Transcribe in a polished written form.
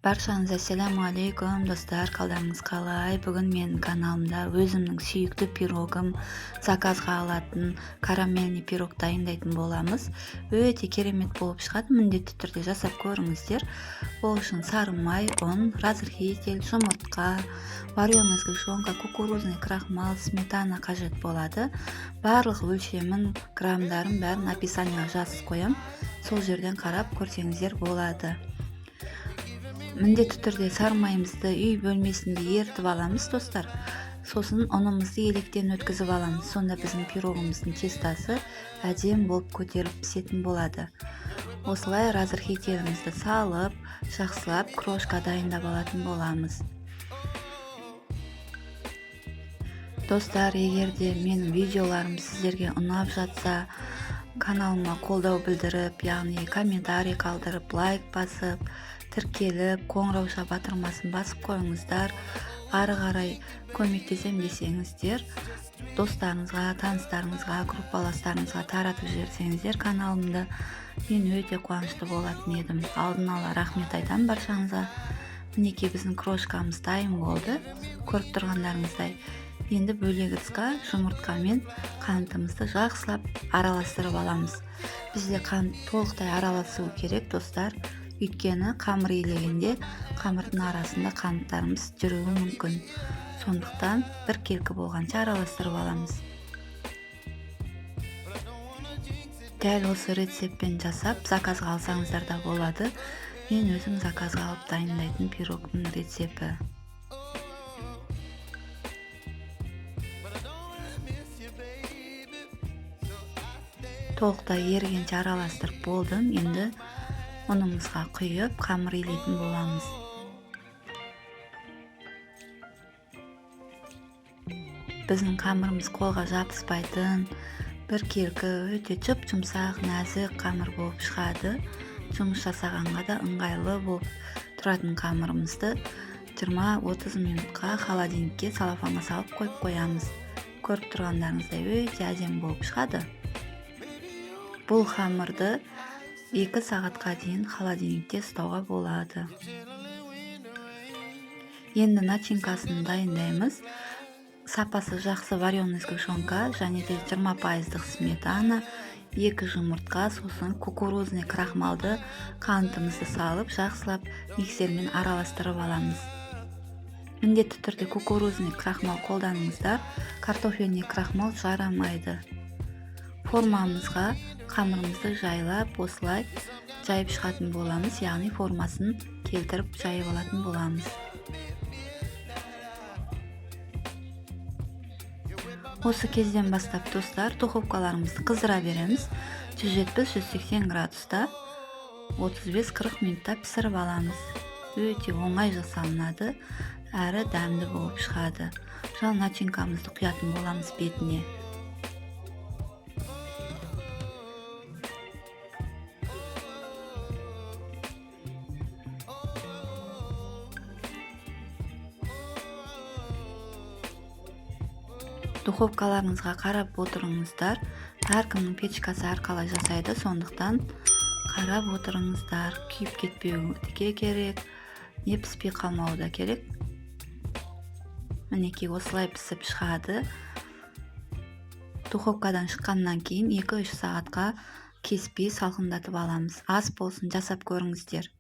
Баршаңызға ассалаумағалейкум достар, қалдарыңыз қалай? Бүгін менің каналымда өзімнің сүйікті пирогым, заказға алатын карамельный пирог дайындайтын боламыз. Өте керемет болып шығады, міндетті түрде жасап көріңіздер. Ол үшін сары май, ұн, разрыхитель, жұмыртқа, вареная сгущенка, кукурузный крахмал, сметана қажет болады. Барлық өлшемін, граммдарын бәрін описанияға жазып қоям. Сол жерден қарап көрсеңіздер болады. Міндетті түрде сары майымызды үй бөлмесінде ерітіп аламыз достар. Сосын ұнымызды електен өткізіп аламыз. Сонда біздің пирогымыздың тестасы әдем болып көтеріліп пісетін болады. Осылай разрыхителімізді салып, жақсылап крошка дайындап алатын боламыз. Достар, егер де менің видеоларым сіздерге ұнап жатса, каналыма қолдау білдіріп, яғни комментарий қалдырып, лайк басып, тіркеліп, қоңырауша батырмасын басып қойыңыздар. Ары қарай көмектесем десеңіздер, достарыңызға, таныстарыңызға, группаластарыңызға таратып жіберсеңіздер каналымды, мен өте қуанышты болатын едім. Алдын ала рахмет айтамын баршаңызға. Мінекей біздің крошкамыз дайын болды. Көріп тұрғандарыңыздай. Енді бөлек ыдысқа жұмыртқа мен қантымызды жақсылап араластырып аламыз. Бізде қант толықтай араласуы керек достар. Өйткені қамыр илегенде қамырдың арасында қанттарымыз жүруі мүмкін. Сондықтан біркелкі болғанша араластырып аламыз. Дәл осы рецептпен жасап, заказға алсаңыздар да болады. Мен өзім заказға алып дайындайтын пирогтың рецепті. Толықтай ерігенше араластырып болдым. Енді ұнымызға құйып, қамыр илейтін боламыз. Біздің қамырымыз қолға жабыспайтын, біркелкі, өте жұп-жұмсақ, нәзік қамыр болып шығады. Жұмыс жасағанға да ыңғайлы болып тұратын қамырымызды 20-30 минутқа холодильникке салафанға салып қойып қоямыз. Көріп тұрғандарыңыздай өте әдемі болып шығады. Бұл қамырды 2 сағатқа дейін холодильникте ұстауға болады. Енді начинкасын дайындаймыз. Сапасы жақсы вареная сгущенка және де 20% сметана, 2 жұмыртқа, сосын кукурузный крахмалды қантымызды салып, жақсылап миксермен араластырып аламыз. Міндетті түрде кукурузный крахмал қолданыңыздар, картофельный крахмал жарамайды. Формамызға қамырымызды жайлап, осылай жайып шығатын боламыз, яғни формасын келтіріп жайып алатын боламыз. Осы кезден бастап достар, духовкаларымызды қыздыра береміз. 170-180 градуста 35-40 минутта пісіріп аламыз. Өте оңай жасалынады, әрі дәмді болып шығады. Жал начинкамызды құятын боламыз бетіне. Духовкаларыңызға қарап отырыңыздар. Әркімнің печкасы әрқалай жасайды, сондықтан қарап отырыңыздар. Күйіп кетпеуі керек, не піспей қалмауы да керек. Мінекей осылай пісіп шығады. Духовкадан шыққаннан кейін 2-3 сағатқа кеспей салқындатып аламыз. Ас болсын, жасап көріңіздер.